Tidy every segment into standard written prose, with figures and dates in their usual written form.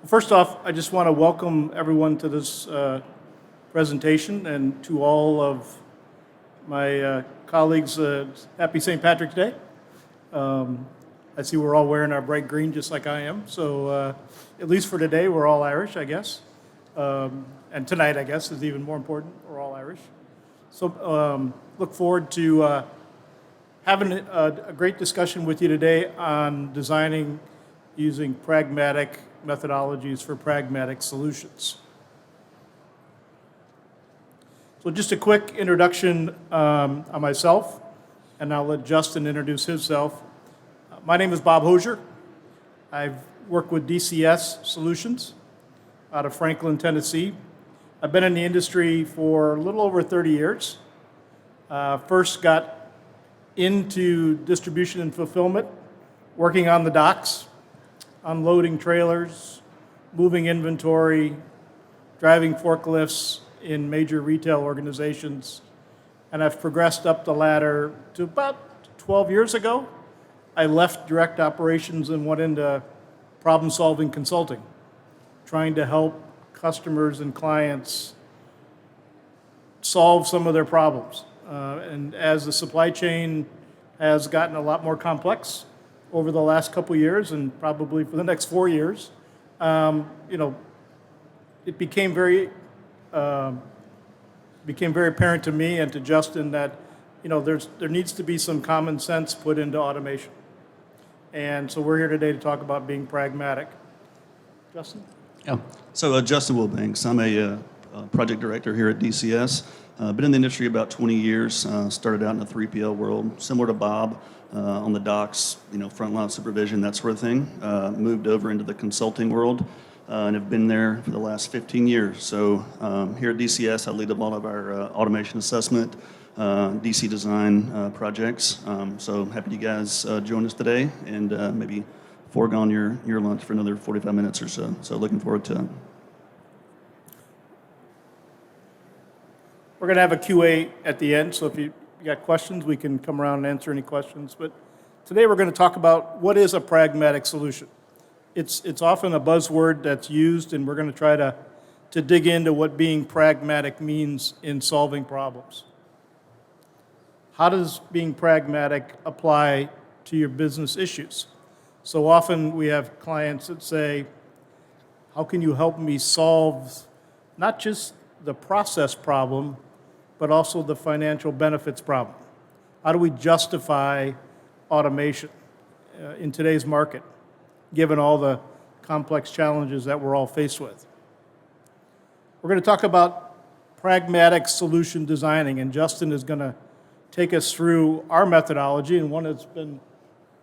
First off, I just want to welcome everyone to this presentation and to all of my colleagues. Happy St. Patrick's Day. I see we're all wearing our bright green just like I am. So at least for today, we're all Irish, I guess. And tonight, I guess, is even more important. We're all Irish. So look forward to having a great discussion with you today on designing using pragmatic methodologies for pragmatic solutions. So just a quick introduction on myself, and I'll let Justin introduce himself. My name is Bob Hosier. I've worked with DCS Solutions out of Franklin, Tennessee. I've been in the industry for a little over 30 years. First got into distribution and fulfillment, working on the docks, unloading trailers, moving inventory, driving forklifts in major retail organizations. And I've progressed up the ladder to about 12 years ago. I left direct operations and went into problem-solving consulting, trying to help customers and clients solve some of their problems. And as the supply chain has gotten a lot more complex over the last couple years, and probably for the next 4 years, it became very apparent to me and to Justin that there needs to be some common sense put into automation. And so we're here today to talk about being pragmatic. Justin? Yeah. So Justin Wilbanks. I'm a project director here at DCS. Been in the industry about 20 years. Started out in the 3PL world, similar to Bob, on the docks, frontline supervision, that sort of thing. Moved over into the consulting world and have been there for the last 15 years. So here at DCS, I lead a lot of our automation assessment, DC design projects. So happy you guys join us today and maybe forego your lunch for another 45 minutes or so. So looking forward to it. We're going to have a QA at the end, so if you got questions, we can come around and answer any questions. But today we're going to talk about what is a pragmatic solution. It's often a buzzword that's used, and we're going to try to dig into what being pragmatic means in solving problems. How does being pragmatic apply to your business issues? So often we have clients that say, how can you help me solve not just the process problem, but also the financial benefits problem? How do we justify automation in today's market, given all the complex challenges that we're all faced with? We're going to talk about pragmatic solution designing, and Justin is going to take us through our methodology, and one that's been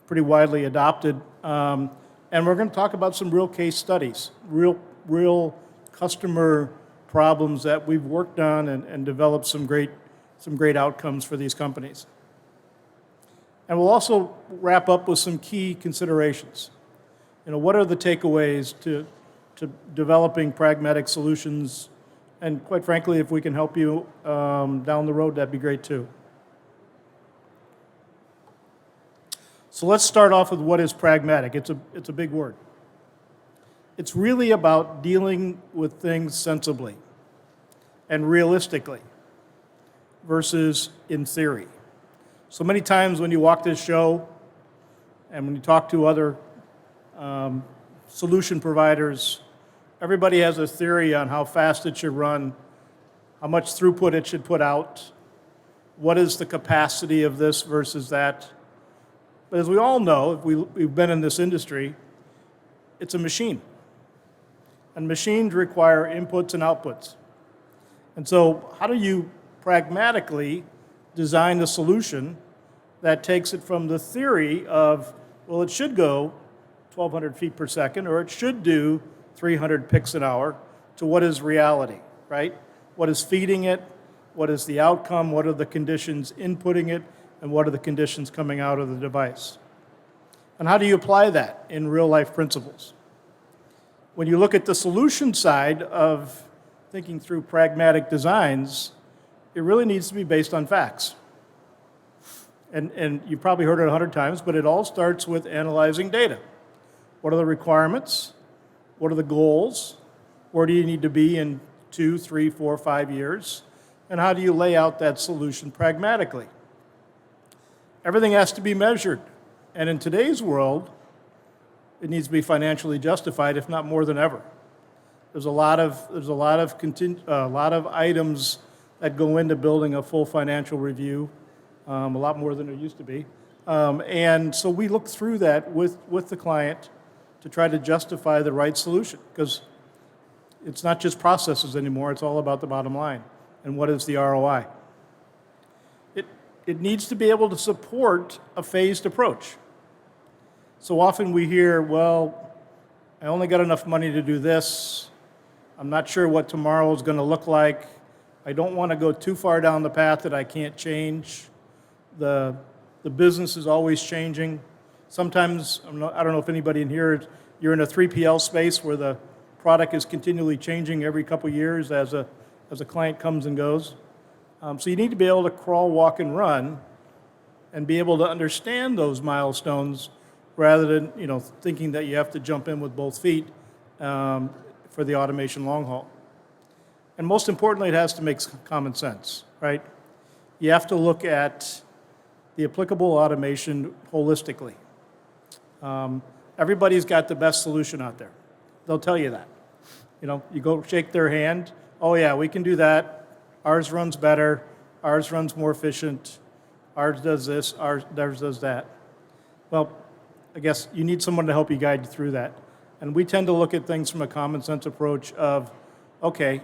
pretty widely adopted. And we're going to talk about some real case studies, real customer problems that we've worked on and developed some great outcomes for these companies. And we'll also wrap up with some key considerations. What are the takeaways to developing pragmatic solutions? And quite frankly, if we can help you down the road, that'd be great too. So let's start off with what is pragmatic. It's a big word. It's really about dealing with things sensibly and realistically versus in theory. So many times when you walk this show and when you talk to other solution providers, everybody has a theory on how fast it should run, how much throughput it should put out, what is the capacity of this versus that. But as we all know, if we've been in this industry, it's a machine. And machines require inputs and outputs. And so how do you pragmatically design a solution that takes it from the theory of, well, it should go 1,200 feet per second, or it should do 300 picks an hour, to what is reality, right? What is feeding it? What is the outcome? What are the conditions inputting it? And what are the conditions coming out of the device? And how do you apply that in real-life principles? When you look at the solution side of thinking through pragmatic designs, it really needs to be based on facts. And you've probably heard it 100 times, but it all starts with analyzing data. What are the requirements? What are the goals? Where do you need to be in 2, 3, 4, 5 years? And how do you lay out that solution pragmatically? Everything has to be measured. And in today's world, it needs to be financially justified, if not more than ever. There's a lot of items that go into building a full financial review, a lot more than there used to be. And so we look through that with the client to try to justify the right solution, because it's not just processes anymore, it's all about the bottom line and what is the ROI. It needs to be able to support a phased approach. So often we hear, well, I only got enough money to do this. I'm not sure what tomorrow is going to look like. I don't want to go too far down the path that I can't change. The business is always changing. Sometimes, I don't know if anybody in here, you're in a 3PL space where the product is continually changing every couple years as a client comes and goes. So you need to be able to crawl, walk, and run and be able to understand those milestones rather than thinking that you have to jump in with both feet for the automation long haul. And most importantly, it has to make common sense, right? You have to look at the applicable automation holistically. Everybody's got the best solution out there. They'll tell you that. You go shake their hand, oh yeah, we can do that. Ours runs better, ours runs more efficient, ours does this, ours does that. Well, I guess you need someone to help you guide you through that. And we tend to look at things from a common sense approach of, okay,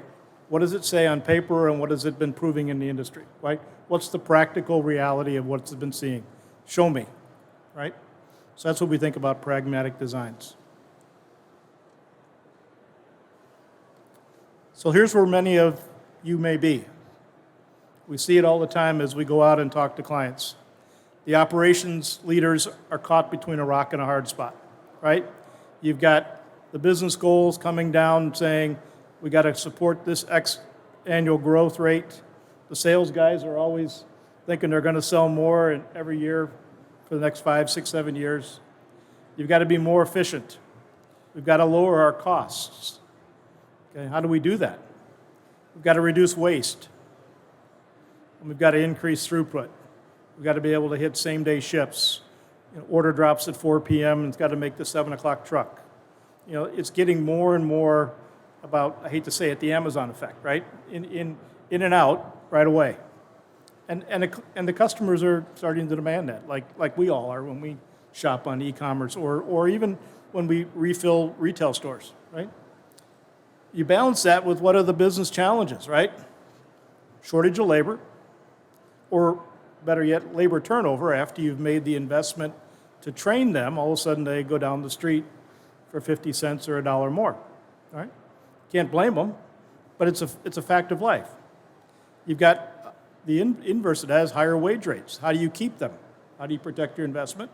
what does it say on paper and what has it been proving in the industry, right? What's the practical reality of what's been seeing? Show me, right? So that's what we think about pragmatic designs. So here's where many of you may be. We see it all the time as we go out and talk to clients. The operations leaders are caught between a rock and a hard spot, right? You've got the business goals coming down saying, we got to support this X annual growth rate. The sales guys are always thinking they're going to sell more every year for the next 5, 6, 7 years. You've got to be more efficient. We've got to lower our costs. Okay, how do we do that? We've got to reduce waste. And we've got to increase throughput. We've got to be able to hit same-day shifts. Order drops at 4 p.m. and it's got to make the 7 o'clock truck. It's getting more and more about, I hate to say it, the Amazon effect, right? In and out right away. And the customers are starting to demand that, like we all are when we shop on e-commerce or even when we refill retail stores, right? You balance that with what are the business challenges, right? Shortage of labor, or better yet, labor turnover after you've made the investment to train them. All of a sudden they go down the street for 50 cents or $1 more, right? Can't blame them, but it's a fact of life. You've got the inverse of that is higher wage rates. How do you keep them? How do you protect your investment?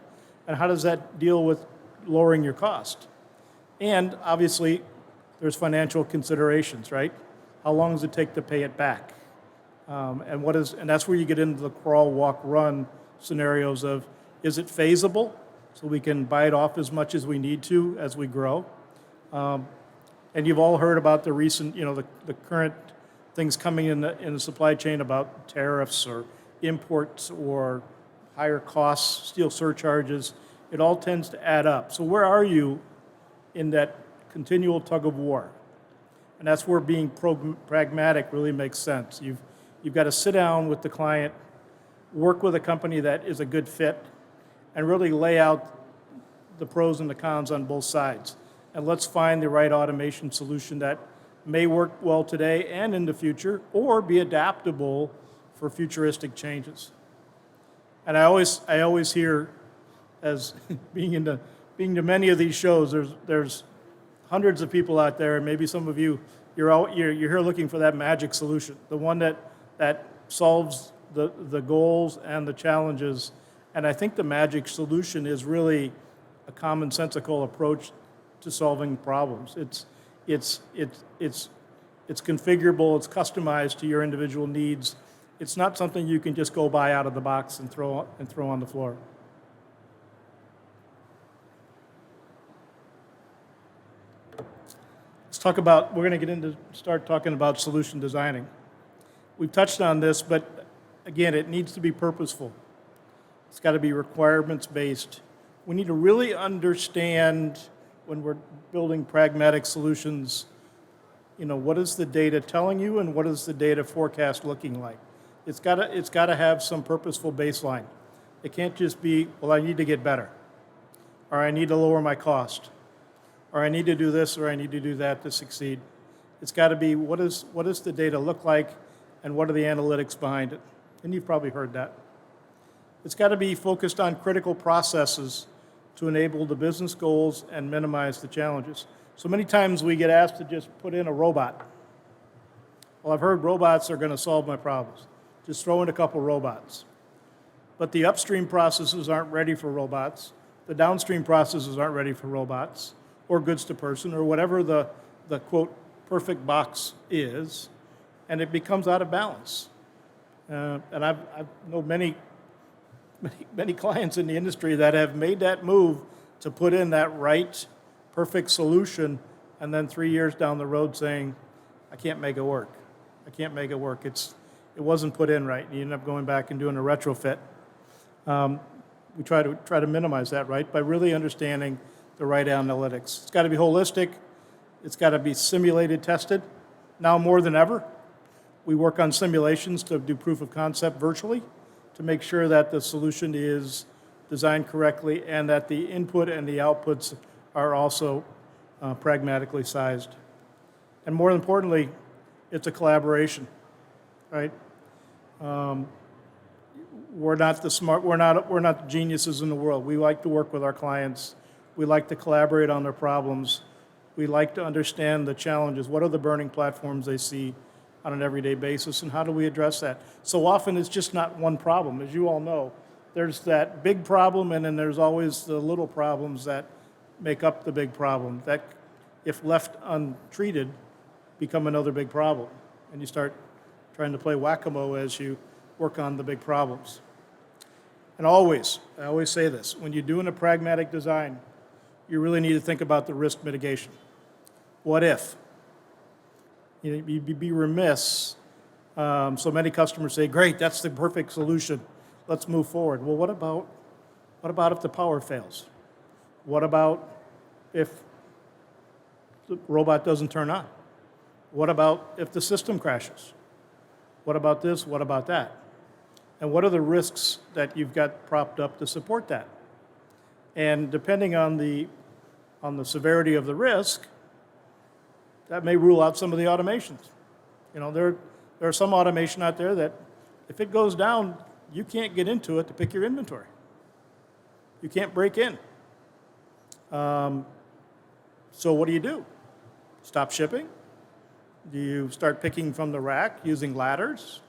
And how does that deal with lowering your cost? And obviously, there's financial considerations, right? How long does it take to pay it back? And that's where you get into the crawl, walk, run scenarios of, is it feasible so we can buy it off as much as we need to as we grow? And you've all heard about the recent, the current things coming in the supply chain about tariffs or imports or higher costs, steel surcharges. It all tends to add up. So where are you in that continual tug of war? And that's where being pragmatic really makes sense. You've got to sit down with the client, work with a company that is a good fit, and really lay out the pros and the cons on both sides. And let's find the right automation solution that may work well today and in the future, or be adaptable for futuristic changes. And I always hear, as being to many of these shows, there's hundreds of people out there, and maybe some of you, you're here looking for that magic solution, the one that solves the goals and the challenges. And I think the magic solution is really a commonsensical approach to solving problems. It's configurable, it's customized to your individual needs. It's not something you can just go buy out of the box and throw on the floor. talk about, we're going to start talking about solution designing. We've touched on this, but again, it needs to be purposeful. It's got to be requirements-based. We need to really understand when we're building pragmatic solutions, what is the data telling you and what is the data forecast looking like? It's got to have some purposeful baseline. It can't just be, well, I need to get better, or I need to lower my cost, or I need to do this, or I need to do that to succeed. It's got to be, what does the data look like, and what are the analytics behind it? And you've probably heard that. It's got to be focused on critical processes to enable the business goals and minimize the challenges. So many times we get asked to just put in a robot. Well, I've heard robots are going to solve my problems. Just throw in a couple robots. But the upstream processes aren't ready for robots. The downstream processes aren't ready for robots or goods to person or whatever the quote, perfect box is, and it becomes out of balance. And I've known many clients in the industry that have made that move to put in that right, perfect solution, and then 3 years down the road saying, I can't make it work. I can't make it work. It wasn't put in right. You end up going back and doing a retrofit. We try to minimize that, right, by really understanding the right analytics. It's got to be holistic. It's got to be simulated, tested. Now more than ever, we work on simulations to do proof of concept virtually to make sure that the solution is designed correctly and that the input and the outputs are also pragmatically sized. And more importantly, it's a collaboration, right? We're not the geniuses in the world. We like to work with our clients. We like to collaborate on their problems. We like to understand the challenges. What are the burning platforms they see on an everyday basis, and how do we address that? So often it's just not one problem. As you all know, there's that big problem, and then there's always the little problems that make up the big problem that, if left untreated, become another big problem. And you start trying to play whack-a-mole as you work on the big problems. And I always say this, when you're doing a pragmatic design, you really need to think about the risk mitigation. What if? You'd be remiss. So many customers say, great, that's the perfect solution. Let's move forward. Well, what about if the power fails? What about if the robot doesn't turn on? What about if the system crashes? What about this? What about that? And what are the risks that you've got propped up to support that? And depending on the severity of the risk, that may rule out some of the automations. There are some automation out there that if it goes down, you can't get into it to pick your inventory. You can't break in. So what do? Stop shipping? Do you start picking from the rack using ladders?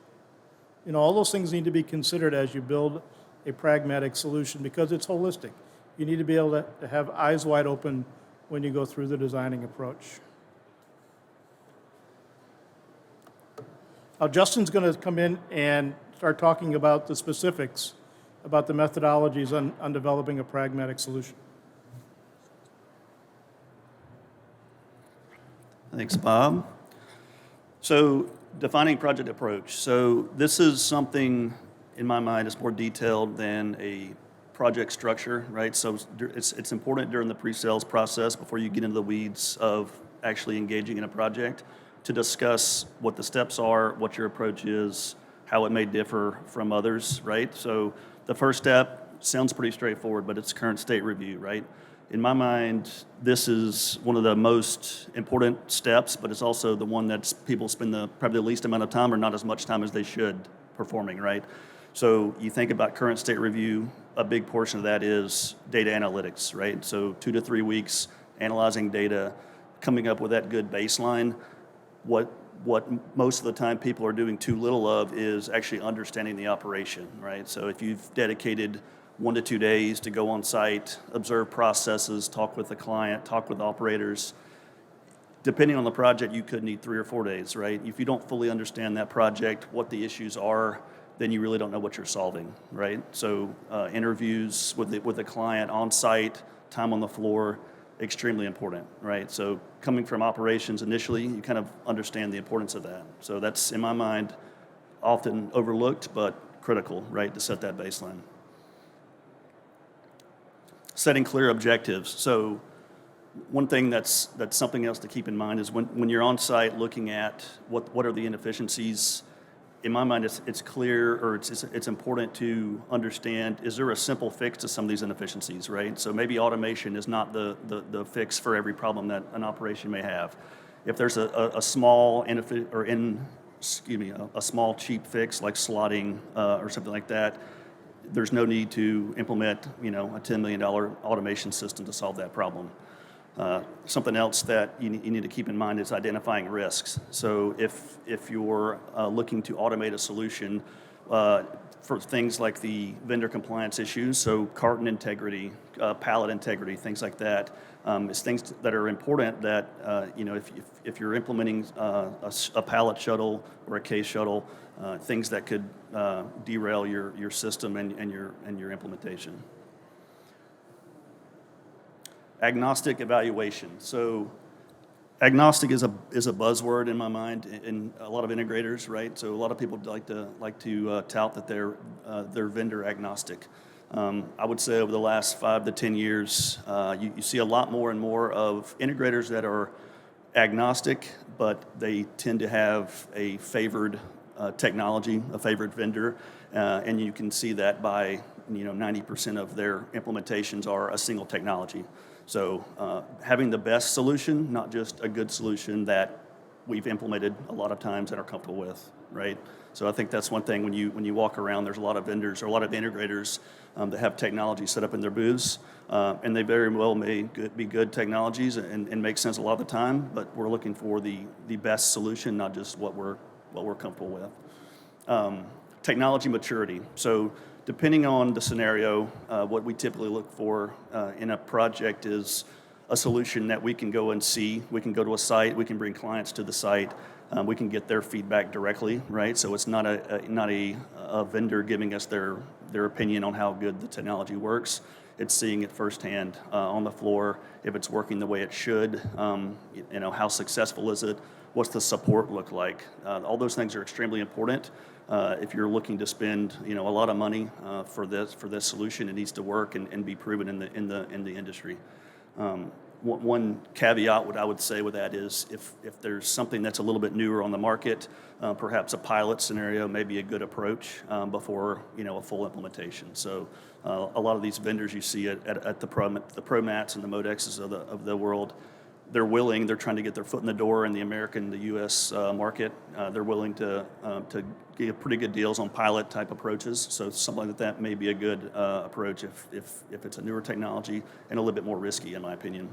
All those things need to be considered as you build a pragmatic solution because it's holistic. You need to be able to have eyes wide open when you go through the designing approach. Now, Justin's going to come in and start talking about the specifics, about the methodologies on developing a pragmatic solution. Thanks, Bob. So, defining project approach. So, this is something, in my mind, is more detailed than a project structure, right? So, it's important during the pre-sales process before you get into the weeds of actually engaging in a project to discuss what the steps are, what your approach is, how it may differ from others, right? So the first step sounds pretty straightforward, but it's current state review, right? In my mind, this is one of the most important steps, but it's also the one that people spend probably the least amount of time or not as much time as they should performing, right? So you think about current state review, a big portion of that is data analytics, right? So 2 to 3 weeks analyzing data, coming up with that good baseline. What most of the time people are doing too little of is actually understanding the operation, right? So if you've dedicated 1 to 2 days to go on site, observe processes, talk with the client, talk with operators, depending on the project, you could need 3 or 4 days, right? If you don't fully understand that project, what the issues are, then you really don't know what you're solving, right? So interviews with the client on site, time on the floor, extremely important, right? So coming from operations initially, you kind of understand the importance of that. So that's, in my mind, often overlooked, but critical, right, to set that baseline. Setting clear objectives. So one thing that's something else to keep in mind is when you're on site looking at what are the inefficiencies. In my mind, it's clear, or it's important to understand, is there a simple fix to some of these inefficiencies, right? So maybe automation is not the fix for every problem that an operation may have. If there's a small a small cheap fix like slotting or something like that, there's no need to implement, a $10 million automation system to solve that problem. Something else that you need to keep in mind is identifying risks. So if you're looking to automate a solution for things like the vendor compliance issues, so carton integrity, pallet integrity, things like that, is things that are important that, if you're implementing a pallet shuttle or a case shuttle, things that could derail your system and your implementation. Agnostic evaluation. So agnostic is a buzzword in my mind in a lot of integrators, right? So a lot of people like to tout that they're vendor agnostic. I would say over the last 5 to 10 years, you see a lot more and more of integrators that are agnostic, but they tend to have a favored technology, a favored vendor, and you can see that by 90% of their implementations are a single technology. So having the best solution, not just a good solution that we've implemented a lot of times and are comfortable with, right? So I think that's one thing when you walk around, there's a lot of vendors or a lot of integrators that have technology set up in their booths, and they very well may be good technologies and make sense a lot of the time, but we're looking for the best solution, not just what we're comfortable with. Technology maturity. So depending on the scenario, what we typically look for in a project is a solution that we can go and see. We can go to a site. We can bring clients to the site. We can get their feedback directly, right? So it's not a vendor giving us their opinion on how good the technology works. It's seeing it firsthand on the floor, if it's working the way it should. How successful is it? What's the support look like? All those things are extremely important. If you're looking to spend, a lot of money for this solution, it needs to work and be proven in the industry. One caveat, what I would say with that is, if there's something that's a little bit newer on the market, perhaps a pilot scenario may be a good approach before a full implementation. So a lot of these vendors you see at the ProMats and the Modexes of the world, they're trying to get their foot in the door in the U.S. market. They're willing to get pretty good deals on pilot type approaches. So something like that may be a good approach if it's a newer technology and a little bit more risky, in my opinion.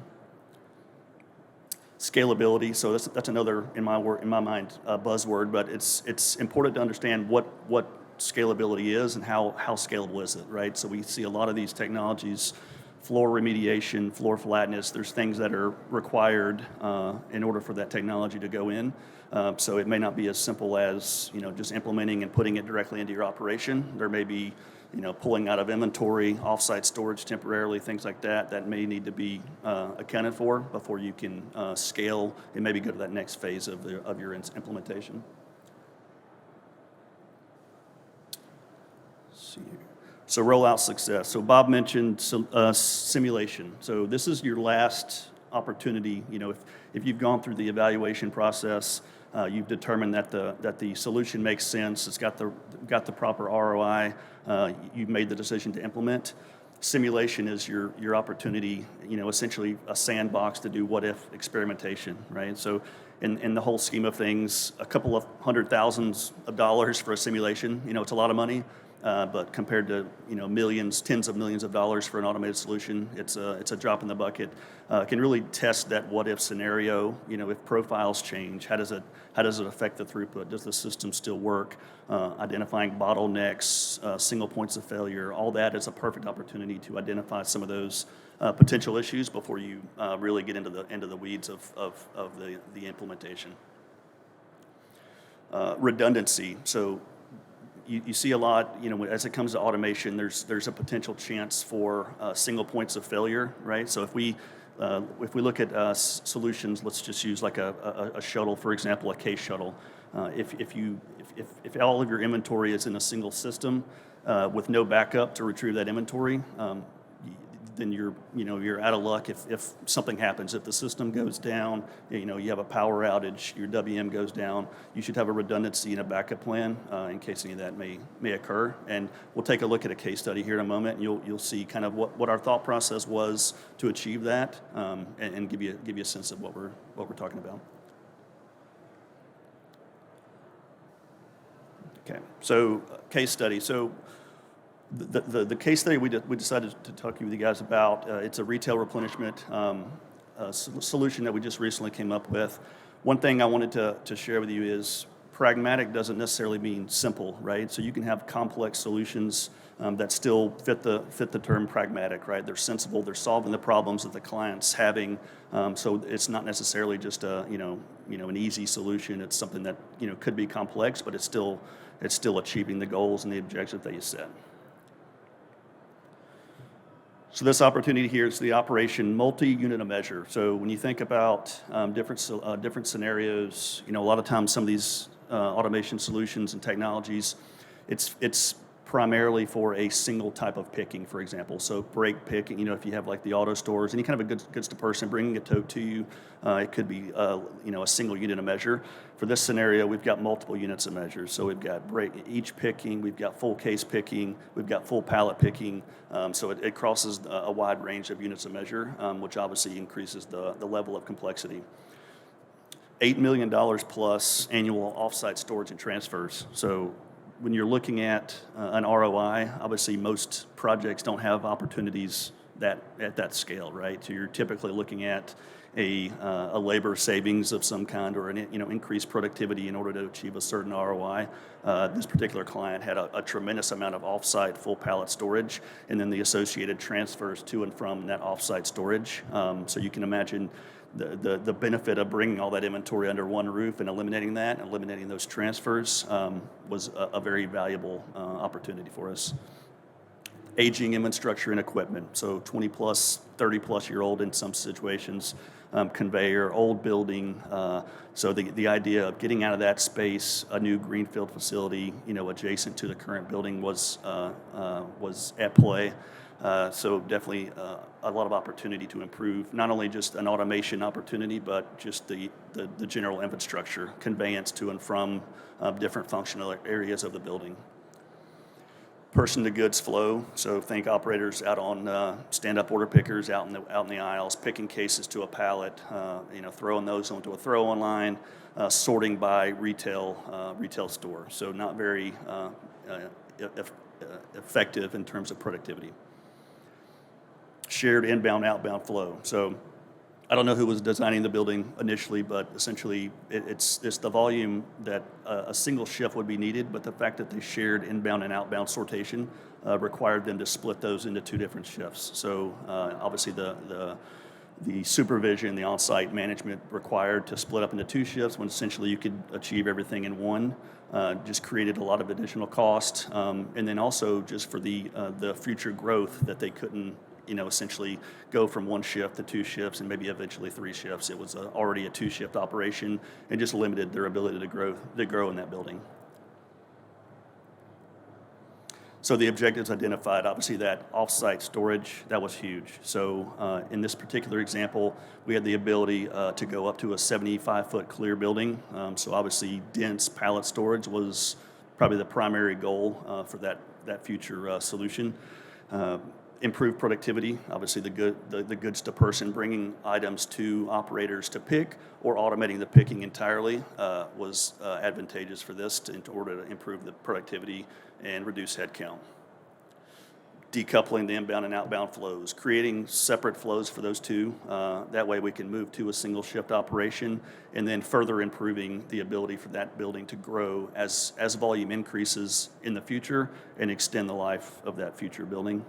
Scalability. So that's another, in my mind, buzzword, but it's important to understand what scalability is and how scalable is it, right? So we see a lot of these technologies, floor remediation, floor flatness, there's things that are required in order for that technology to go in. So it may not be as simple as, just implementing and putting it directly into your operation. There may be, pulling out of inventory, offsite storage temporarily, things like that may need to be accounted for before you can scale and maybe go to that next phase of your implementation. Let's see here. So rollout success. So Bob mentioned simulation. So this is your last opportunity. If you've gone through the evaluation process, you've determined that the solution makes sense. It's got the proper ROI. You've made the decision to implement. Simulation is your opportunity. Essentially a sandbox to do what if experimentation, right? So in the whole scheme of things, a couple of $100,000s for a simulation. It's a lot of money. But compared to millions, tens of millions of dollars for an automated solution, it's a drop in the bucket. Can really test that what if scenario. If profiles change, how does it affect the throughput? Does the system still work? Identifying bottlenecks, single points of failure, all that is a perfect opportunity to identify some of those potential issues before you really get into the weeds of the implementation. Redundancy. So you see a lot, as it comes to automation, there's a potential chance for single points of failure, right? So if we, if we look at solutions, let's just use like a shuttle, for example, a case shuttle. If all of your inventory is in a single system with no backup to retrieve that inventory, then you're out of luck if something happens. If the system goes down, you have a power outage, your WM goes down, you should have a redundancy and a backup plan in case any of that may occur. And we'll take a look at a case study here in a moment, and you'll see kind of what our thought process was to achieve that, and give you a sense of what we're talking about. Okay, so case study. So the case study we decided to talk with you guys about, it's a retail replenishment solution that we just recently came up with. One thing I wanted to share with you is pragmatic doesn't necessarily mean simple, right? So you can have complex solutions that still fit the term pragmatic, right? They're sensible, they're solving the problems that the client's having. So it's not necessarily just an easy solution. It's something that could be complex, but it's still achieving the goals and the objectives that you set. So this opportunity here is the operation multi-unit of measure. So when you think about different scenarios, a lot of times some of these automation solutions and technologies, it's primarily for a single type of picking, for example. So brake picking, if you have like the auto stores, any kind of a goods to person bringing a tote to you, it could be a single unit of measure. For this scenario, we've got multiple units of measure. So we've got each picking, we've got full case picking, we've got full pallet picking. So it crosses a wide range of units of measure, which obviously increases the level of complexity. $8 million plus annual offsite storage and transfers. So when you're looking at an ROI, obviously most projects don't have opportunities at that scale, right? So you're typically looking at a labor savings of some kind, or an increased productivity in order to achieve a certain ROI. This particular client had a tremendous amount of offsite full pallet storage, and then the associated transfers to and from that offsite storage. So you can imagine the benefit of bringing all that inventory under one roof and eliminating those transfers was a very valuable opportunity for us. Aging infrastructure and equipment, so 20 plus, 30 plus year old in some situations, conveyor, old building. So the idea of getting out of that space, a new greenfield facility, adjacent to the current building was at play. So definitely a lot of opportunity to improve, not only just an automation opportunity, but just the general infrastructure, conveyance to and from different functional areas of the building. Person to goods flow, so think operators out on stand-up order pickers out in the aisles, picking cases to a pallet, throwing those onto a throw-on line, sorting by retail store. So not very effective in terms of productivity. Shared inbound, outbound flow. So I don't know who was designing the building initially, but essentially it's the volume that a single shift would be needed, but the fact that they shared inbound and outbound sortation required them to split those into two different shifts. So obviously the supervision, the on-site management required to split up into two shifts when essentially you could achieve everything in one, just created a lot of additional cost. And then also just for the future growth that they couldn't essentially go from one shift to two shifts and maybe eventually three shifts. It was already a two-shift operation and just limited their ability to grow in that building. So the objectives identified, obviously that off-site storage, that was huge. So in this particular example, we had the ability to go up to a 75-foot clear building. So obviously dense pallet storage was probably the primary goal for that future solution. Improved productivity, obviously the goods to person, bringing items to operators to pick or automating the picking entirely was advantageous for this in order to improve the productivity and reduce headcount. Decoupling the inbound and outbound flows, creating separate flows for those two. That way we can move to a single shift operation, and then further improving the ability for that building to grow as volume increases in the future and extend the life of that future building.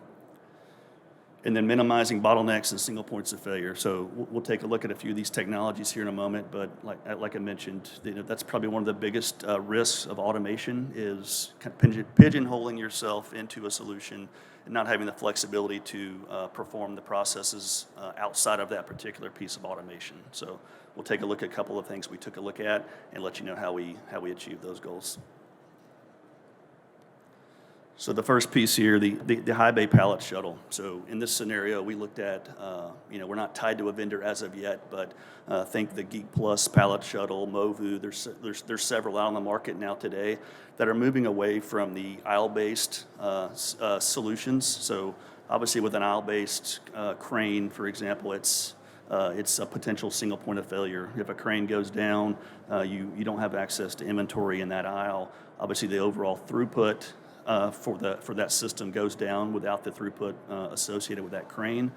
And then minimizing bottlenecks and single points of failure. So we'll take a look at a few of these technologies here in a moment, but like I mentioned, that's probably one of the biggest risks of automation is kind of pigeonholing yourself into a solution and not having the flexibility to perform the processes outside of that particular piece of automation. So we'll take a look at a couple of things we took a look at and let you know how we achieve those goals. So the first piece here, the high bay pallet shuttle. So in this scenario, we looked at, we're not tied to a vendor as of yet, but think the Geek Plus pallet shuttle, Movu. There's several out on the market now today that are moving away from the aisle-based solutions. So obviously, with an aisle-based crane, for example, it's a potential single point of failure. If a crane goes down, you don't have access to inventory in that aisle. Obviously, the overall throughput for that system goes down without the throughput associated with that crane.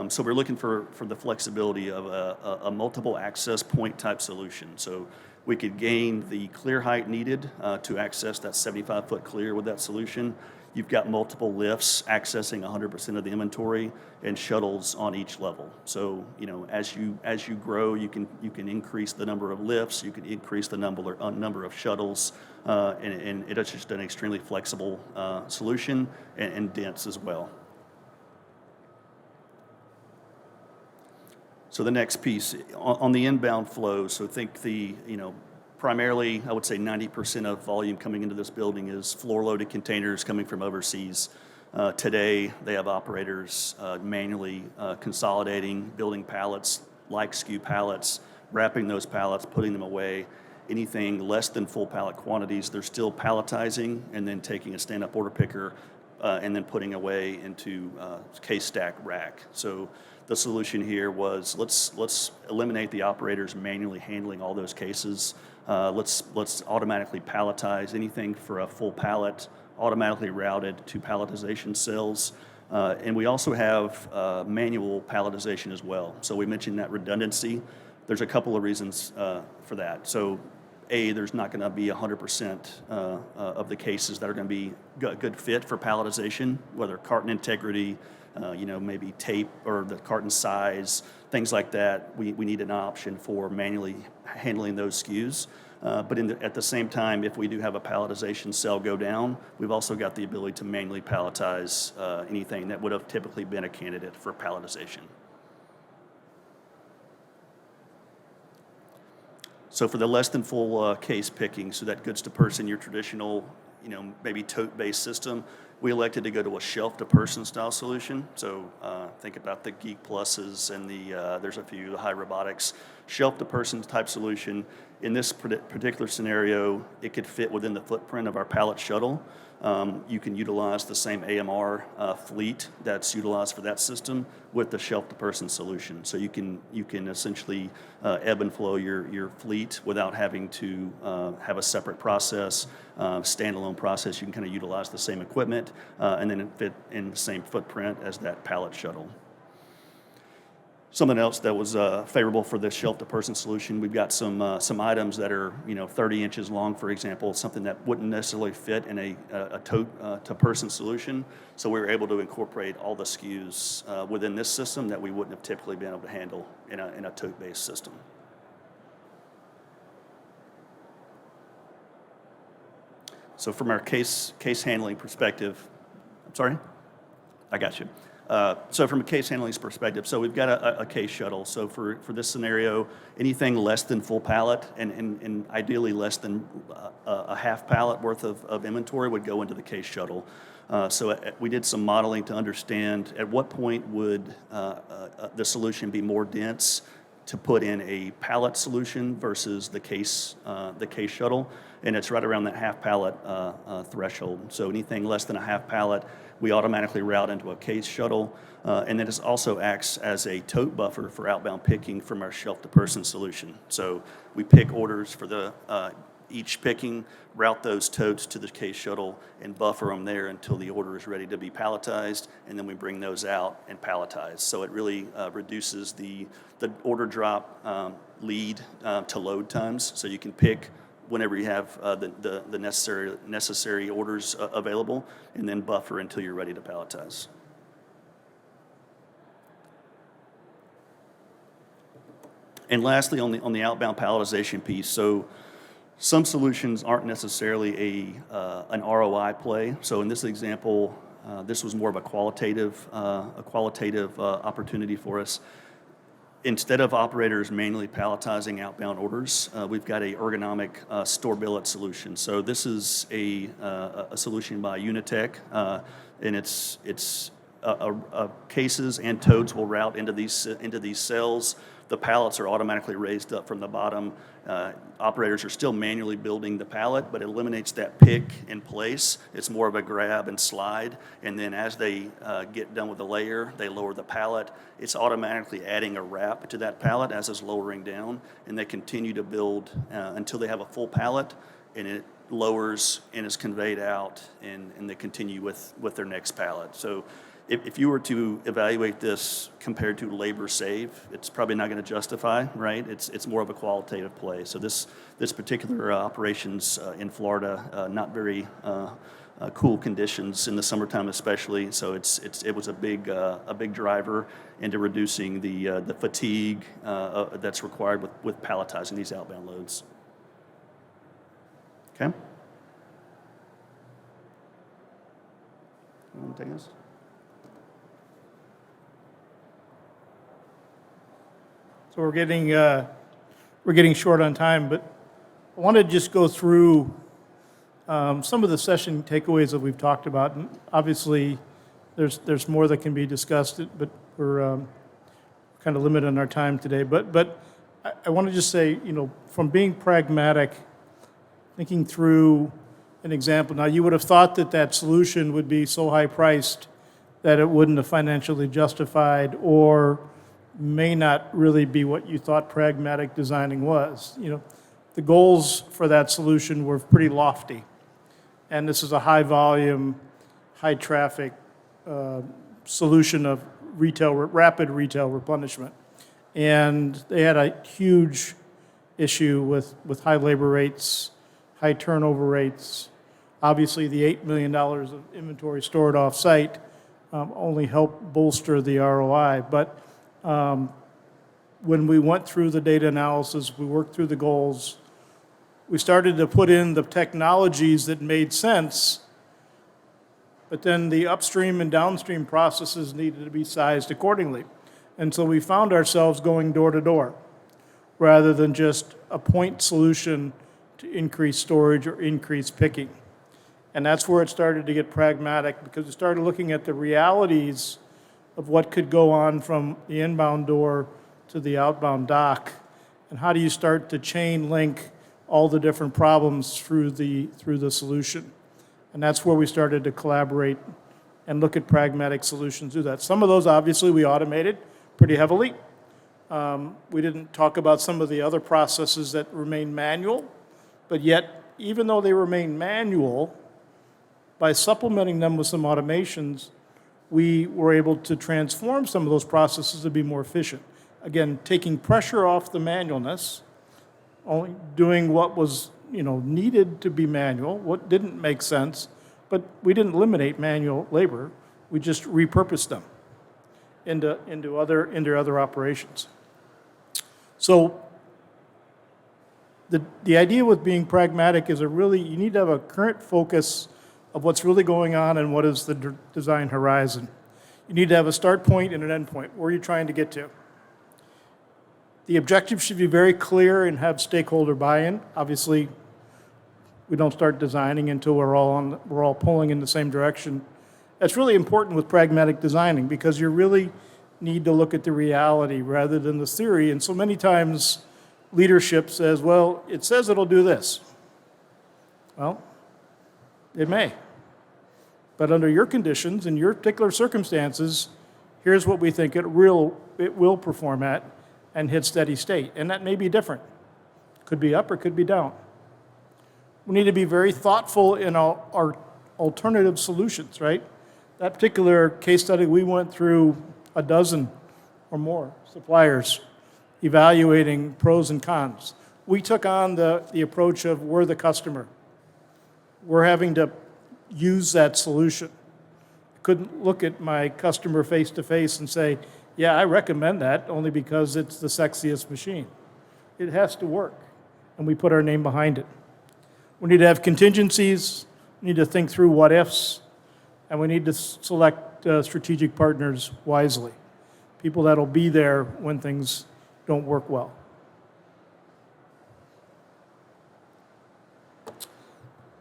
So we're looking for the flexibility of a multiple access point type solution. So we could gain the clear height needed to access that 75-foot clear with that solution. You've got multiple lifts accessing 100% of the inventory and shuttles on each level. So as you grow, you can increase the number of lifts, you can increase the number of shuttles, and it's just an extremely flexible solution and dense as well. So the next piece on the inbound flow. So think primarily, I would say 90% of volume coming into this building is floor-loaded containers coming from overseas. Today, they have operators manually consolidating, building pallets like SKU pallets, wrapping those pallets, putting them away. Anything less than full pallet quantities, they're still palletizing and then taking a stand-up order picker and then putting away into case stack rack. So the solution here was let's eliminate the operators manually handling all those cases. Let's automatically palletize anything for a full pallet, automatically routed to palletization cells. And we also have manual palletization as well. So we mentioned that redundancy. There's a couple of reasons for that. So there's not going to be 100% of the cases that are going to be a good fit for palletization, whether carton integrity, maybe tape or the carton size, things like that. We need an option for manually handling those SKUs. But at the same time, if we do have a palletization cell go down, we've also got the ability to manually palletize anything that would have typically been a candidate for palletization. So for the less than full case picking, so that goods to person, your traditional, maybe tote-based system, we elected to go to a shelf-to-person style solution. So think about the Geek Pluses and there's a few, the High Robotics, shelf-to-person type solution. In this particular scenario, it could fit within the footprint of our pallet shuttle. You can utilize the same AMR fleet that's utilized for that system with the shelf-to-person solution. So you can essentially ebb and flow your fleet without having to have a separate process, standalone process. You can kind of utilize the same equipment and then it fit in the same footprint as that pallet shuttle. Something else that was favorable for this shelf-to-person solution, we've got some items that are 30 inches long, for example, something that wouldn't necessarily fit in a tote-to-person solution. So we were able to incorporate all the SKUs within this system that we wouldn't have typically been able to handle in a tote-based system. So from our case handling perspective, I'm sorry? I got you. So from a case handling perspective, so we've got a case shuttle. So for this scenario, anything less than full pallet and ideally less than a half pallet worth of inventory would go into the case shuttle. So we did some modeling to understand at what point would the solution be more dense to put in a pallet solution versus the case shuttle, and it's right around that half pallet threshold. So anything less than a half pallet, we automatically route into a case shuttle, and then it also acts as a tote buffer for outbound picking from our shelf-to-person solution. So we pick orders for each picking, route those totes to the case shuttle, and buffer them there until the order is ready to be palletized, and then we bring those out and palletize. So it really reduces the order drop lead to load times, so you can pick whenever you have the necessary orders available, and then buffer until you're ready to palletize. And lastly, on the outbound palletization piece, so some solutions aren't necessarily an ROI play. So in this example, this was more of a qualitative opportunity for us. Instead of operators manually palletizing outbound orders, we've got a ergonomic store billet solution. So this is a solution by Unitech, and it's cases and totes will route into these cells. The pallets are automatically raised up from the bottom. Operators are still manually building the pallet, but it eliminates that pick in place. It's more of a grab and slide, and then as they get done with the layer, they lower the pallet. It's automatically adding a wrap to that pallet as it's lowering down, and they continue to build until they have a full pallet, and it lowers and is conveyed out, and they continue with their next pallet. So if you were to evaluate this compared to labor save, it's probably not going to justify, right? It's more of a qualitative play. So this particular operations in Florida, not very cool conditions in the summertime especially. So it was a big driver into reducing the fatigue that's required with palletizing these outbound loads. Okay. You want to take this? So we're getting short on time, but I want to just go through some of the session takeaways that we've talked about. And obviously, there's more that can be discussed, but we're kind of limited on our time today. But I want to just say, from being pragmatic, thinking through an example. Now, you would have thought that solution would be so high priced that it wouldn't have financially justified, or may not really be what you thought pragmatic designing was. The goals for that solution were pretty lofty. And this is a high volume, high traffic solution of rapid retail replenishment. And they had a huge issue with high labor rates, high turnover rates. Obviously, the $8 million of inventory stored off-site only helped bolster the ROI. But when we went through the data analysis, we worked through the goals, we started to put in the technologies that made sense, but then the upstream and downstream processes needed to be sized accordingly. And so we found ourselves going door to door rather than just a point solution to increase storage or increase picking. And that's where it started to get pragmatic, because we started looking at the realities of what could go on from the inbound door to the outbound dock, and how do you start to chain link all the different problems through the solution. And that's where we started to collaborate and look at pragmatic solutions to that. Some of those, obviously, we automated pretty heavily. We didn't talk about some of the other processes that remain manual, but yet, even though they remain manual, by supplementing them with some automations, we were able to transform some of those processes to be more efficient. Again, taking pressure off the manualness, only doing what was needed to be manual, what didn't make sense, but we didn't eliminate manual labor. We just repurposed them into other operations. So the idea with being pragmatic is you need to have a current focus of what's really going on and what is the design horizon. You need to have a start point and an end point. Where are you trying to get to? The objective should be very clear and have stakeholder buy-in. Obviously, we don't start designing until we're all pulling in the same direction. That's really important with pragmatic designing, because you really need to look at the reality rather than the theory. And so many times, leadership says, well, it says it'll do this. Well, it may. But under your conditions and your particular circumstances, here's what we think it will perform at and hit steady state. And that may be different. Could be up or could be down. We need to be very thoughtful in our alternative solutions, right? That particular case study, we went through a dozen or more suppliers evaluating pros and cons. We took on the approach of we're the customer. We're having to use that solution. I couldn't look at my customer face to face and say, Yeah, I recommend that only because it's the sexiest machine. It has to work, and we put our name behind it. We need to have contingencies, we need to think through what ifs, and we need to select strategic partners wisely. People that'll be there when things don't work well.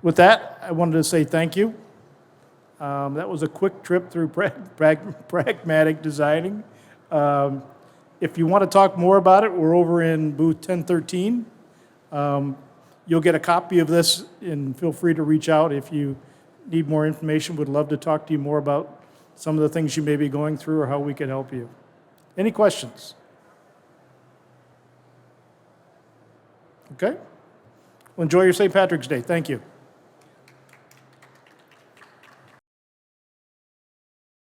With that, I wanted to say thank you. That was a quick trip through pragmatic designing. If you want to talk more about it, we're over in booth 1013. You'll get a copy of this, and feel free to reach out if you need more information. Would love to talk to you more about some of the things you may be going through or how we can help you. Any questions? Okay. Well, enjoy your St. Patrick's Day. Thank you.